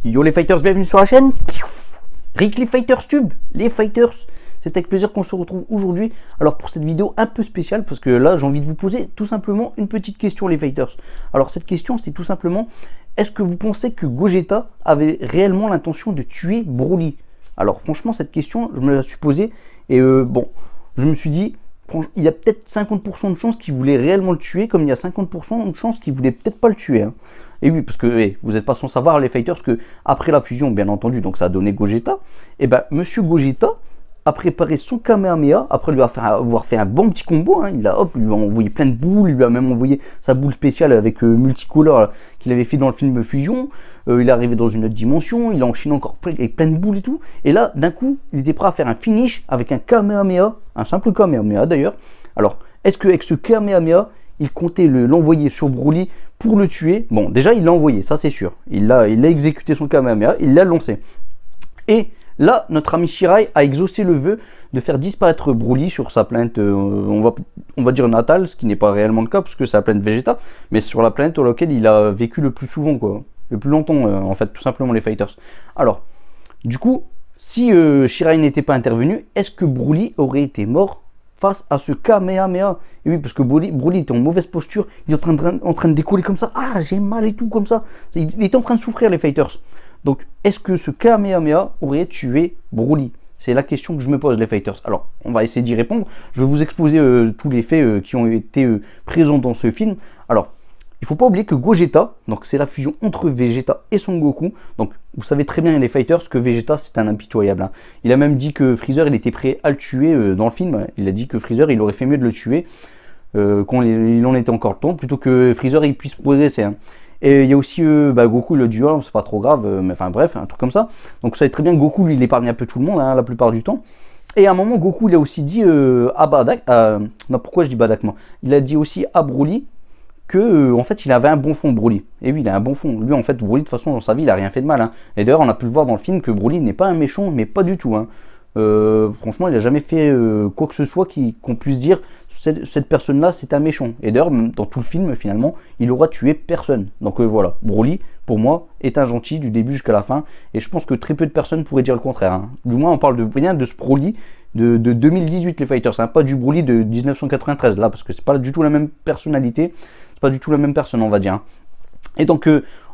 Yo les fighters, bienvenue sur la chaîne. Rick les fighters tube, les fighters. C'est avec plaisir qu'on se retrouve aujourd'hui. Alors pour cette vidéo un peu spéciale, parce que là j'ai envie de vous poser tout simplement une petite question les fighters. Alors cette question c'est tout simplement, est-ce que vous pensez que Gogeta avait réellement l'intention de tuer Broly? Alors franchement cette question je me la suis posée et bon, je me suis dit, il y a peut-être 50% de chances qu'il voulait réellement le tuer, comme il y a 50% de chances qu'il voulait peut-être pas le tuer. Hein. Et oui, parce que vous n'êtes pas sans savoir les fighters que après la fusion, bien entendu, donc ça a donné Gogeta. Et ben Monsieur Gogeta a préparé son Kamehameha après lui avoir fait un bon petit combo. Hein. Il a lui a envoyé plein de boules, il lui a même envoyé sa boule spéciale avec multicolore qu'il avait fait dans le film Fusion. Il est arrivé dans une autre dimension, il a enchaîné encore avec plein de boules et tout. Et là, d'un coup, il était prêt à faire un finish avec un Kamehameha, un simple Kamehameha d'ailleurs. Alors, est-ce qu'avec ce Kamehameha, il comptait l'envoyer sur Broly pour le tuer? Bon, déjà, il l'a envoyé, ça c'est sûr. Il a exécuté son Kamehameha, il l'a lancé. Et là, notre ami Shirai a exaucé le vœu de faire disparaître Broly sur sa planète, on va dire natale, ce qui n'est pas réellement le cas, parce que c'est la planète Vegeta, mais sur la planète sur laquelle il a vécu le plus souvent, quoi. Le plus longtemps, en fait, tout simplement, les fighters. Alors, du coup, si Shirai n'était pas intervenu, est-ce que Broly aurait été mort face à ce Kamehameha? Et oui, parce que Broly était en mauvaise posture, il est en train de décoller comme ça. Ah, j'ai mal et tout, comme ça. Il était en train de souffrir, les fighters. Donc, est-ce que ce Kamehameha aurait tué Broly? C'est la question que je me pose, les fighters. Alors, on va essayer d'y répondre. Je vais vous exposer tous les faits qui ont été présents dans ce film. Alors, il ne faut pas oublier que Gogeta, donc c'est la fusion entre Vegeta et Son Goku. Donc, vous savez très bien, les fighters, que Vegeta, c'est un impitoyable. Hein. Il a même dit que Freezer, il était prêt à le tuer dans le film. Il a dit que Freezer, il aurait fait mieux de le tuer quand il en était encore le temps, plutôt que Freezer, il puisse progresser. Hein. Et il y a aussi Goku, le duo, c'est pas trop grave, mais enfin bref, un truc comme ça. Donc vous savez très bien que Goku, lui, il épargne un peu tout le monde, hein, la plupart du temps. Et à un moment, Goku, il a aussi dit à Badak, non, pourquoi je dis Badakman? Il a dit aussi à Broly que, en fait, il avait un bon fond, Broly. Et oui, il a un bon fond. Lui, en fait, Broly, de toute façon, dans sa vie, il a rien fait de mal. Hein. Et d'ailleurs, on a pu le voir dans le film que Broly n'est pas un méchant, mais pas du tout. Hein. Franchement, il n'a jamais fait quoi que ce soit qu'on puisse dire cette personne-là, c'est un méchant. Et d'ailleurs, dans tout le film, finalement, il aura tué personne. Donc voilà, Broly, pour moi, est un gentil du début jusqu'à la fin. Et je pense que très peu de personnes pourraient dire le contraire. Hein. Du moins, on parle de rien de ce Broly de 2018, les fighters. Hein, pas du Broly de 1993, là, parce que c'est pas du tout la même personnalité. C'est pas du tout la même personne, on va dire. Hein. Et donc,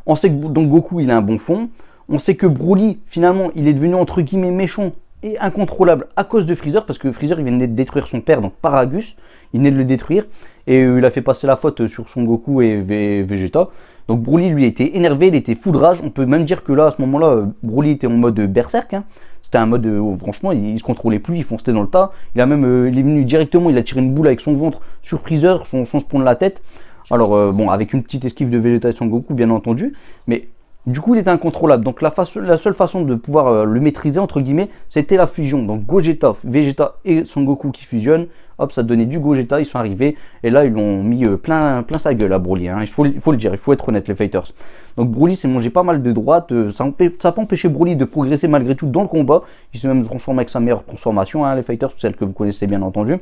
on sait que donc, Goku, il a un bon fond. On sait que Broly, finalement, il est devenu, entre guillemets, méchant et incontrôlable à cause de Freezer, parce que Freezer, il venait de détruire son père, donc Paragus. Il venait de le détruire et il a fait passer la faute sur Son Goku et Vegeta. Donc Broly lui était énervé, il était fou de rage. On peut même dire que là, à ce moment-là, Broly était en mode berserk. Hein. C'était un mode, franchement, il se contrôlait plus, il fonçait dans le tas. Il a même, il est venu directement, il a tiré une boule avec son ventre sur Freezer, sans se prendre la tête. Alors bon, avec une petite esquive de Vegeta et Son Goku, bien entendu. Mais du coup, il était incontrôlable. Donc la seule façon de pouvoir le maîtriser, entre guillemets, c'était la fusion. Donc Gogeta, Vegeta et Son Goku qui fusionnent. Hop, ça donnait du Gogeta, ils sont arrivés. Et là, ils l'ont mis plein sa gueule à Broly. Hein. Il faut le dire, il faut être honnête, les fighters. Donc Broly s'est mangé pas mal de droite. Ça n'a pas empêché Broly de progresser malgré tout dans le combat. Il s'est même transformé avec sa meilleure transformation, hein, les fighters, celle que vous connaissez bien entendu.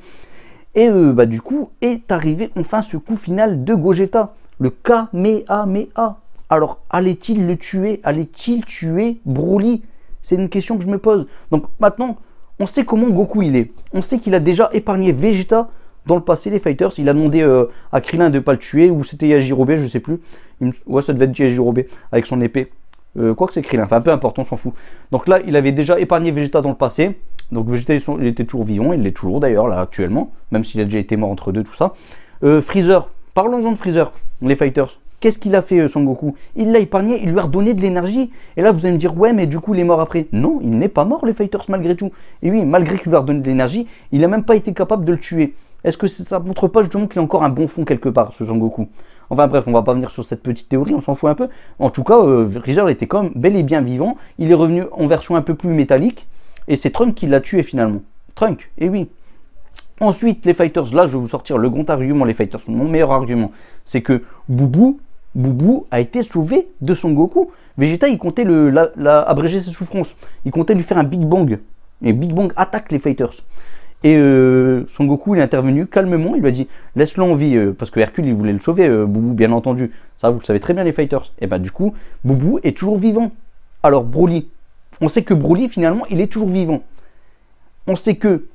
Et du coup, est arrivé enfin ce coup final de Gogeta. Le Kamehameha. Alors, allait-il le tuer? Allait-il tuer Broly? C'est une question que je me pose. Donc maintenant, on sait comment Goku il est. On sait qu'il a déjà épargné Vegeta dans le passé, les fighters. Il a demandé à Krillin de ne pas le tuer, ou c'était Yajirobe, je sais plus. Ouais, ça devait être Yajirobe, avec son épée. Quoi que c'est Krillin, enfin peu importe, on s'en fout. Donc là, il avait déjà épargné Vegeta dans le passé. Donc Vegeta, il était toujours vivant, il l'est toujours d'ailleurs, là, actuellement. Même s'il a déjà été mort entre deux, tout ça. Freezer, parlons-en de Freezer, les fighters. Qu'est-ce qu'il a fait, Son Goku? Il l'a épargné, il lui a redonné de l'énergie. Et là, vous allez me dire, ouais, mais du coup, il est mort après. Non, il n'est pas mort, les fighters, malgré tout. Et oui, malgré qu'il lui a redonné de l'énergie, il n'a même pas été capable de le tuer. Est-ce que ça ne montre pas justement qu'il a encore un bon fond quelque part, ce Son Goku? Enfin bref, on va pas venir sur cette petite théorie, on s'en fout un peu. En tout cas, Freezer était quand même bel et bien vivant. Il est revenu en version un peu plus métallique. Et c'est Trunk qui l'a tué finalement. Trunk, et oui. Ensuite, les fighters, là, je vais vous sortir le grand argument, les fighters. Mon meilleur argument, c'est que Boubou a été sauvé de Son Goku. Vegeta, il comptait abréger ses souffrances. Il comptait lui faire un Big Bang. Et Big Bang attaque les fighters. Et Son Goku, il est intervenu calmement. Il lui a dit, laisse-le en vie. Parce que Hercule, il voulait le sauver, Boubou, bien entendu. Ça, vous le savez très bien, les fighters. Et bah, du coup, Boubou est toujours vivant. Alors Broly, on sait que Broly finalement il est toujours vivant. On sait que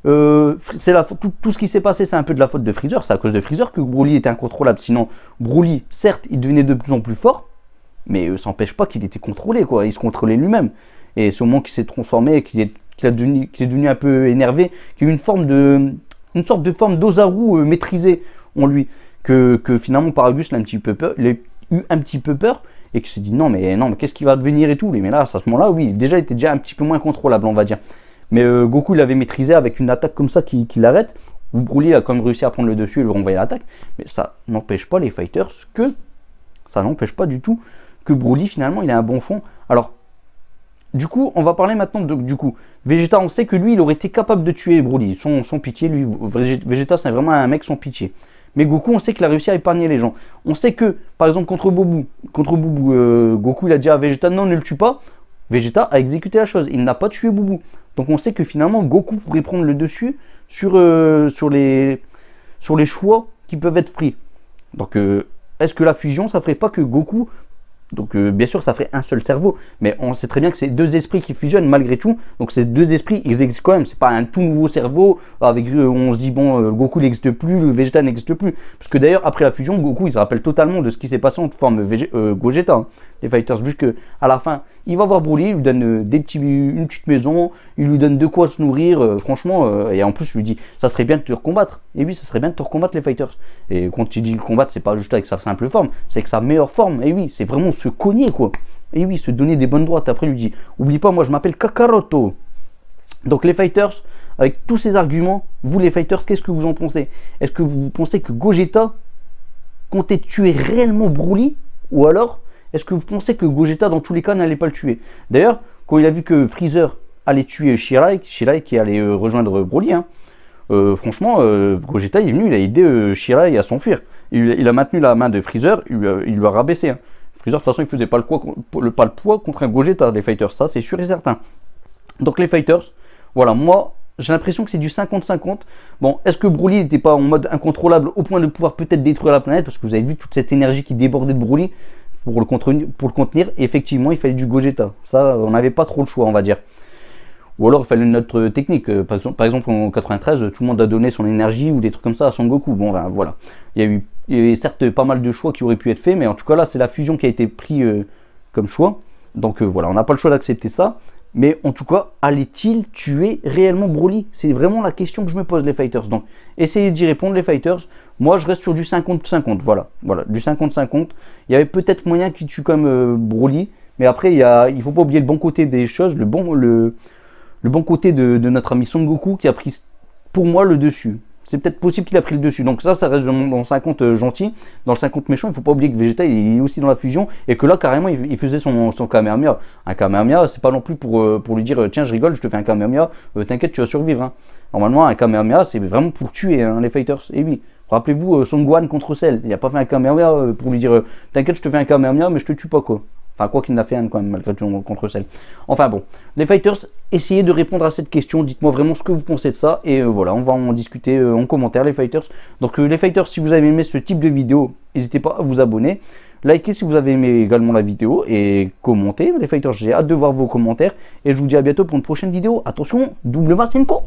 tout ce qui s'est passé, c'est un peu de la faute de Freezer. C'est à cause de Freezer que Broly était incontrôlable. Sinon, Broly, certes, il devenait de plus en plus fort, mais ça n'empêche pas qu'il était contrôlé, quoi. Il se contrôlait lui-même. Et c'est au moment qu'il s'est transformé, qu'il est devenu un peu énervé, qu'il y a eu une sorte de forme d'Ozaru maîtrisée en lui, que finalement Paragus il a eu un petit peu peur, et qu'il s'est dit non mais qu'est-ce qui va devenir et tout. Mais là, à ce moment-là, oui, déjà il était déjà un petit peu moins contrôlable, on va dire. Mais Goku l'avait maîtrisé avec une attaque comme ça qui l'arrête. Broly a quand même réussi à prendre le dessus et lui renvoyer l'attaque. Mais ça n'empêche pas les fighters ça n'empêche pas du tout que Broly finalement il a un bon fond. Alors du coup on va parler maintenant du coup Vegeta. On sait que lui il aurait été capable de tuer Broly sans pitié. Lui Vegeta c'est vraiment un mec sans pitié. Mais Goku on sait qu'il a réussi à épargner les gens. On sait que par exemple contre Boubou Goku il a dit à Vegeta non ne le tue pas. Vegeta a exécuté la chose, il n'a pas tué Boubou. Donc on sait que finalement Goku pourrait prendre le dessus sur les choix qui peuvent être pris. Donc est-ce que la fusion ça ferait pas que Goku... Donc bien sûr ça ferait un seul cerveau, mais on sait très bien que c'est deux esprits qui fusionnent malgré tout. Donc ces deux esprits ils existent quand même, c'est pas un tout nouveau cerveau avec on se dit bon Goku n'existe plus, le Vegeta n'existe plus. Parce que d'ailleurs après la fusion Goku il se rappelle totalement de ce qui s'est passé en forme Gogeta, hein, les fighters, puisque à la fin il va voir Broly, il lui donne une petite maison, il lui donne de quoi se nourrir, franchement, et en plus il lui dit ça serait bien de te recombattre. Et oui, ça serait bien de te recombattre les fighters. Et quand il dit le combattre, c'est pas juste avec sa simple forme, c'est avec sa meilleure forme. Et oui, c'est vraiment se cogner quoi. Et oui, se donner des bonnes droites. Après il lui dit oublie pas, moi je m'appelle Kakaroto. Donc les fighters, avec tous ces arguments, vous les fighters, qu'est-ce que vous en pensez? Est-ce que vous pensez que Gogeta comptait tuer réellement Broly, ou alors est-ce que vous pensez que Gogeta dans tous les cas n'allait pas le tuer? D'ailleurs, quand il a vu que Freezer allait tuer Shirai qui allait rejoindre Broly, hein, franchement, Gogeta il est venu, il a aidé Shirai à s'enfuir. Il a maintenu la main de Freezer, il lui a rabaissé. Hein. Freezer de toute façon il faisait pas le poids contre un Gogeta, les fighters, ça c'est sûr et certain. Donc les fighters, voilà, moi j'ai l'impression que c'est du 50-50. Bon, est-ce que Broly n'était pas en mode incontrôlable au point de pouvoir peut-être détruire la planète? Parce que vous avez vu toute cette énergie qui débordait de Broly. Pour le contenir, effectivement, il fallait du Gogeta. Ça, on n'avait pas trop le choix, on va dire. Ou alors, il fallait une autre technique. Par exemple, en 93, tout le monde a donné son énergie ou des trucs comme ça à Son Goku. Bon, ben, voilà. Il y a eu certes pas mal de choix qui auraient pu être faits, mais en tout cas, là, c'est la fusion qui a été prise comme choix. Donc, voilà, on n'a pas le choix d'accepter ça. Mais en tout cas, allait-il tuer réellement Broly? C'est vraiment la question que je me pose, les fighters. Donc, essayez d'y répondre, les fighters. Moi, je reste sur du 50-50. Voilà, du 50-50. Il y avait peut-être moyen qu'il tue comme Broly. Mais après, il ne faut pas oublier le bon côté des choses. Le bon côté de notre ami Son Goku qui a pris, pour moi, le dessus. C'est peut-être possible qu'il a pris le dessus. Donc ça reste dans le 50 gentil. Dans le 50 méchant, il ne faut pas oublier que Vegeta il est aussi dans la fusion. Et que là, carrément, il faisait son Kamehameha. Un Kamehameha, c'est pas non plus pour lui dire tiens, je rigole, je te fais un Kamehameha, t'inquiète, tu vas survivre. Hein. Normalement, un Kamehameha, c'est vraiment pour tuer hein, les fighters. Et oui, rappelez-vous, Son Gohan contre Cell. Il n'a pas fait un Kamehameha pour lui dire t'inquiète, je te fais un Kamehameha, mais je te tue pas quoi. Enfin, quoi qu'il en a fait un quand même, malgré tout, contre Cell. Enfin bon, les fighters, essayez de répondre à cette question. Dites-moi vraiment ce que vous pensez de ça. Et voilà, on va en discuter en commentaire, les fighters. Donc les fighters, si vous avez aimé ce type de vidéo, n'hésitez pas à vous abonner. Likez si vous avez aimé également la vidéo. Et commentez, les fighters, j'ai hâte de voir vos commentaires. Et je vous dis à bientôt pour une prochaine vidéo. Attention, double Marcinko.